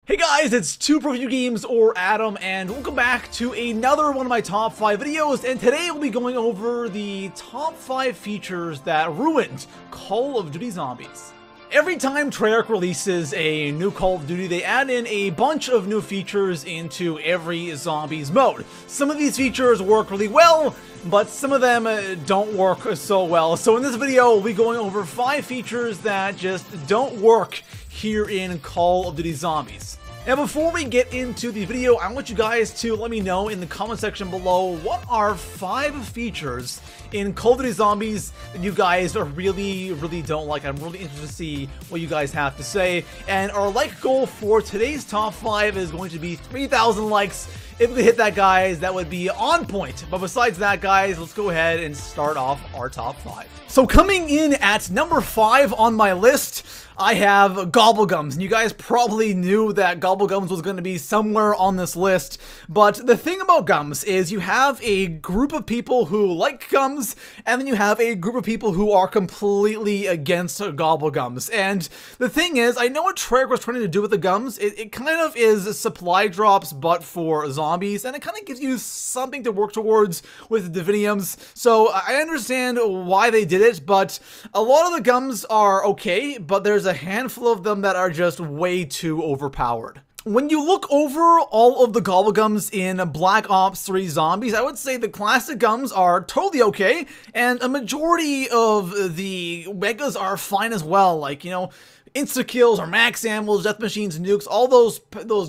Hey guys, it's 2ProViewGames or Adam, and welcome back to another one of my top 5 videos, and today we'll be going over the top 5 features that ruined Call of Duty Zombies. Every time Treyarch releases a new Call of Duty, they add in a bunch of new features into every Zombies mode. Some of these features work really well, but some of them don't work so well. So in this video, we'll be going over 5 features that just don't work here in Call of Duty Zombies. Now before we get into the video, I want you guys to let me know in the comment section below what are 5 features in Call of Duty Zombies that you guys really don't like. I'm really interested to see what you guys have to say. And our like goal for today's top 5 is going to be 3,000 likes. If we hit that, guys, that would be on point. But besides that, guys, let's go ahead and start off our top 5. So coming in at number 5 on my list, I have Gobblegums, and you guys probably knew that Gobblegums was going to be somewhere on this list, but the thing about gums is you have a group of people who like gums, and then you have a group of people who are completely against Gobblegums. And the thing is, I know what Treyarch was trying to do with the gums. It kind of is supply drops, but for zombies, and it kind of gives you something to work towards with the Dividiums. So I understand why they did it, but a lot of the gums are okay, but there's a handful of them that are just way too overpowered. When you look over all of the Gobblegums in Black Ops 3 Zombies, I would say the classic gums are totally okay, and a majority of the megas are fine as well, like, you know, insta-kills or max ammos, death machines, nukes, all those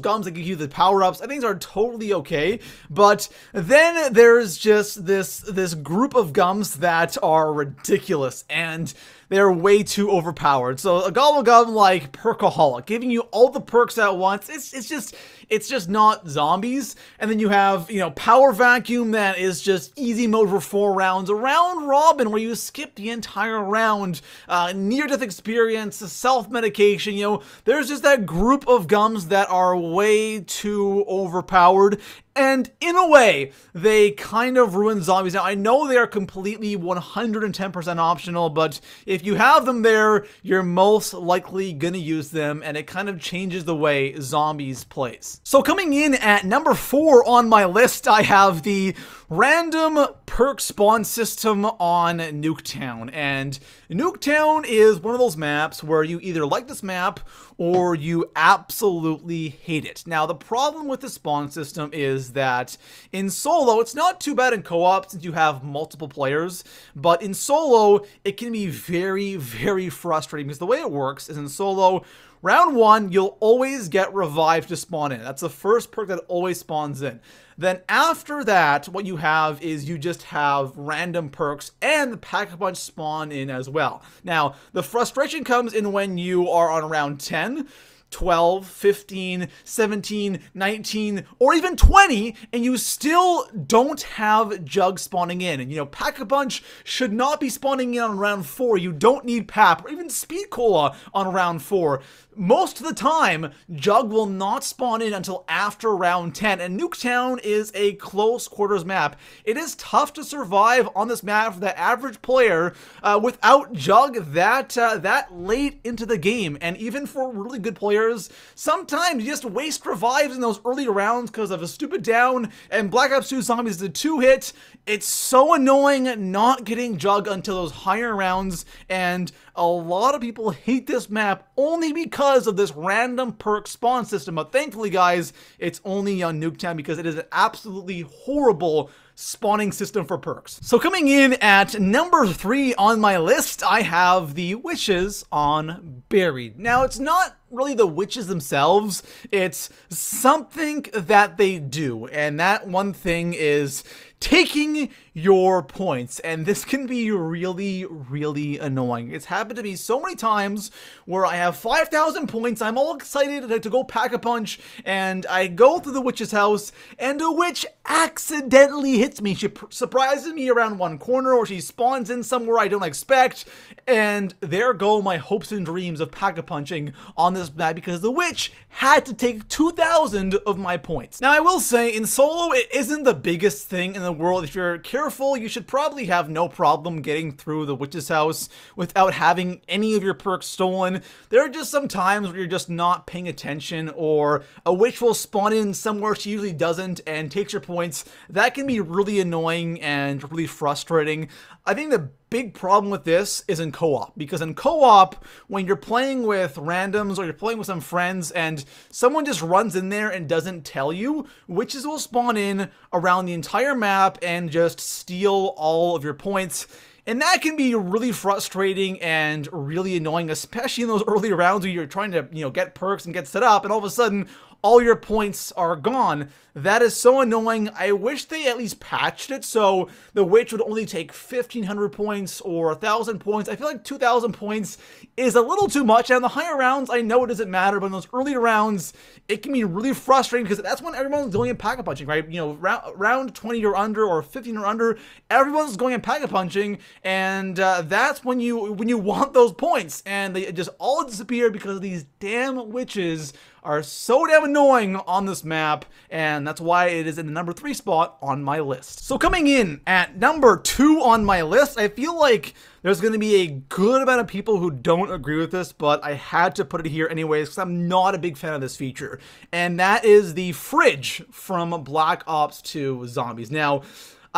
gums that give you the power-ups, I think are totally okay. But then there's just this group of gums that are ridiculous, and they're way too overpowered. So a Gobblegum like Perkaholic, giving you all the perks at once, it's just not zombies. And then you have, you know, Power Vacuum that is just easy mode for 4 rounds. A round robin where you skip the entire round. Near-death experience, self-medication, you know, there's just that group of gums that are way too overpowered. And in a way, they kind of ruin zombies. Now, I know they are completely 110% optional, but if you have them there, you're most likely gonna use them, and it kind of changes the way zombies plays. So coming in at number 4 on my list, I have the random perk spawn system on Nuketown. And Nuketown is one of those maps where you either like this map or you absolutely hate it. Now, the problem with the spawn system is that in solo, it's not too bad in co-op since you have multiple players, but in solo, it can be very frustrating because the way it works is in solo, round 1, you'll always get revived to spawn in. That's the first perk that always spawns in. Then after that, what you have is you just have random perks and the Pack-a-Punch spawn in as well. Now, the frustration comes in when you are on round 10, 12, 15, 17, 19, or even 20, and you still don't have Jug spawning in. And, you know, Pack-a-Punch should not be spawning in on round 4. You don't need Pap, or even Speed Cola on round 4. Most of the time, Jug will not spawn in until after round 10, and Nuketown is a close quarters map. It is tough to survive on this map for the average player without Jug that late into the game, and even for really good players, sometimes you just waste revives in those early rounds because of a stupid down, and Black Ops 2 Zombies is a 2-hit. It's so annoying not getting Jug until those higher rounds, and a lot of people hate this map only because of this random perk spawn system. But thankfully, guys, it's only on Nuketown because it is an absolutely horrible spawning system for perks. So coming in at number 3 on my list, I have the witches on Buried. Now, it's not really the witches themselves, it's something that they do, and that one thing is taking your points, and this can be really annoying. It's happened to me so many times where I have 5,000 points, I'm all excited to go Pack-a-Punch, and I go through the witch's house, and a witch accidentally hits me. She surprises me around one corner, or she spawns in somewhere I don't expect, and there go my hopes and dreams of Pack-a-Punching on this map because the witch had to take 2,000 of my points. Now, I will say, in solo, it isn't the biggest thing in the world. If you're careful, you should probably have no problem getting through the witch's house without having any of your perks stolen. There are just some times where you're just not paying attention, or a witch will spawn in somewhere she usually doesn't and takes your points. That can be really annoying and really frustrating. I think the big problem with this is in co-op, because in co-op, when you're playing with randoms or you're playing with some friends and someone just runs in there and doesn't tell you, witches will spawn in around the entire map and just steal all of your points. And that can be really frustrating and really annoying, especially in those early rounds where you're trying to, get perks and get set up, and all of a sudden, all your points are gone. That is so annoying. I wish they at least patched it so the witch would only take 1,500 points or 1,000 points. I feel like 2,000 points is a little too much. And in the higher rounds, I know it doesn't matter, but in those earlier rounds, it can be really frustrating because that's when everyone's going in pack-a-punching, right? Round 20 or under, or 15 or under, everyone's going in pack-a-punching, and that's when you want those points, and they just all disappear because these damn witches are so damn annoying on this map, and that's why it is in the number 3 spot on my list. So coming in at number 2 on my list, I feel like there's going to be a good amount of people who don't agree with this, but I had to put it here anyways because I'm not a big fan of this feature, and that is the fridge from Black Ops 2 Zombies. Now,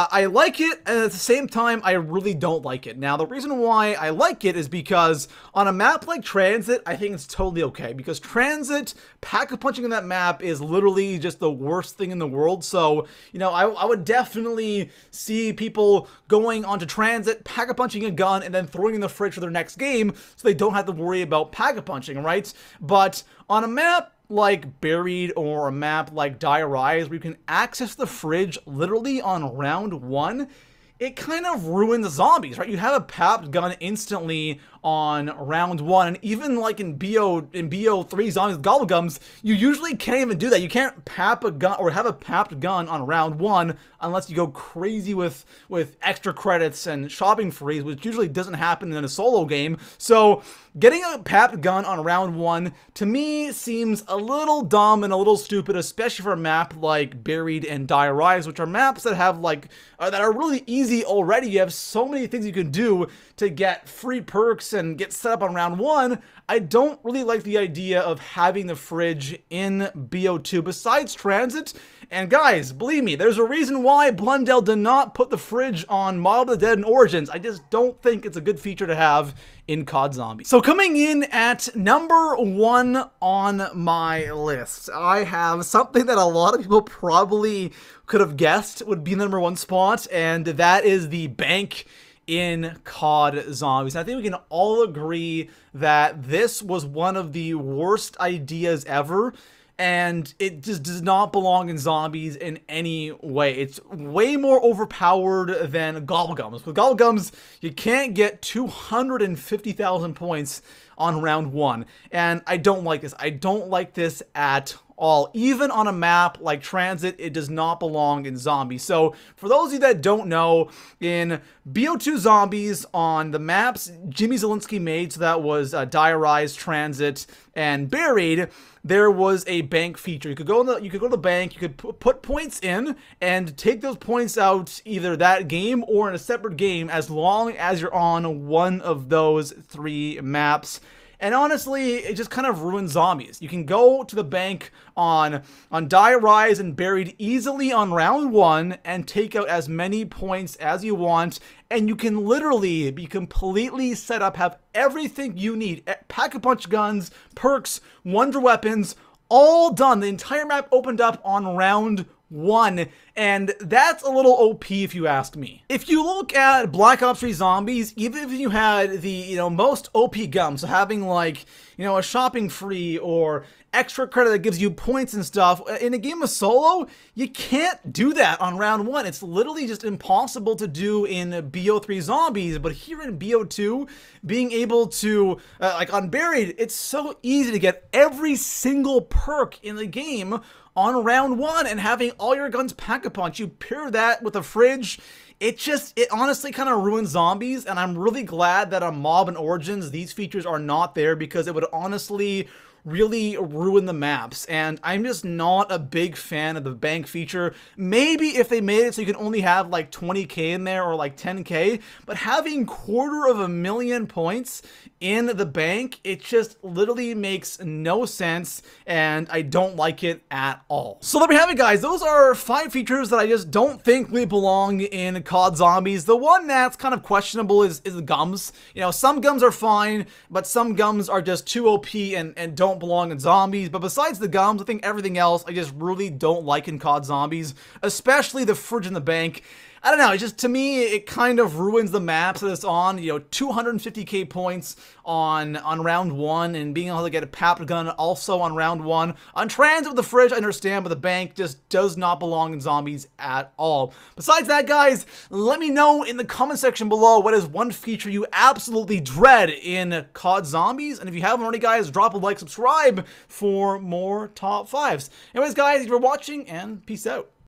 I like it, and at the same time, I really don't like it. Now, the reason why I like it is because on a map like Transit, I think it's totally okay. Because Transit, pack-a-punching in that map is literally just the worst thing in the world. So, I would definitely see people going onto Transit, pack-a-punching a gun, and then throwing in the fridge for their next game so they don't have to worry about pack-a-punching, right? But on a map like Buried or a map like Die Rise, where you can access the fridge literally on round 1, it kind of ruins zombies, right? You have a papped gun instantly on round 1, and even like in BO3 Zombies Gobblegums, you usually can't even do that. You can't pap a gun or have a papped gun on round 1 unless you go crazy with extra credits and shopping frees, which usually doesn't happen in a solo game. So getting a papped gun on round 1 to me seems a little dumb and a little stupid, especially for a map like Buried and Die Rise, which are maps that have that are really easy already. You have so many things you can do to get free perks and get set up on round 1. I don't really like the idea of having the fridge in BO2 besides Transit. And guys, believe me, there's a reason why Blundell did not put the fridge on Mob of the Dead and Origins. I just don't think it's a good feature to have in COD Zombies. So coming in at number 1 on my list, I have something that a lot of people probably could have guessed would be the number 1 spot, and that is the bank in COD Zombies. And I think we can all agree that this was one of the worst ideas ever, and it just does not belong in Zombies in any way. It's way more overpowered than Gobblegums. With Gobblegums, you can't get 250,000 points on round 1, and I don't like this. I don't like this at all. Even on a map like Transit, it does not belong in Zombies. So for those of you that don't know, in BO2 Zombies, on the maps Jimmy Zielinski made, so that was Die Rise, Transit, and Buried, there was a bank feature. You could go to the bank, you could put points in and take those points out either that game or in a separate game, as long as you're on one of those 3 maps. And honestly, it just kind of ruins Zombies. You can go to the bank on Die Rise and Buried easily on round 1 and take out as many points as you want, and you can literally be completely set up, have everything you need. Pack-a-punch guns, perks, wonder weapons, all done. The entire map opened up on round 1, and that's a little OP if you ask me. If you look at Black Ops 3 Zombies, even if you had the most OP guns, so having like a shopping free or extra credit that gives you points and stuff, in a game of solo, you can't do that on round 1. It's literally just impossible to do in BO3 Zombies, but here in BO2, being able to, like on Buried, it's so easy to get every single perk in the game on round 1 and having all your guns pack-a-punch. You pair that with a fridge, it honestly kind of ruins Zombies, and I'm really glad that on Mob and Origins, these features are not there, because it would honestly really ruin the maps, and I'm just not a big fan of the bank feature. Maybe if they made it so you can only have like 20k in there or like 10k, but having 250,000 points in the bank, it just literally makes no sense, and I don't like it at all. So there we have it, guys. Those are 5 features that I just don't think really belong in COD Zombies. The one that's kind of questionable is the gums. You know, some gums are fine, but some gums are just too OP and don't belong in Zombies. But besides the gums, I think everything else I just really don't like in COD Zombies, especially the fridge in the bank. I don't know, it just, to me, it kind of ruins the maps that it's on. You know, 250k points on round 1, and being able to get a pap gun also on round 1. On transit with the fridge, I understand, but the bank just does not belong in Zombies at all. Besides that, guys, let me know in the comment section below what is one feature you absolutely dread in COD Zombies. And if you haven't already, guys, drop a like, subscribe for more top 5s. Anyways, guys, if you're watching, and peace out.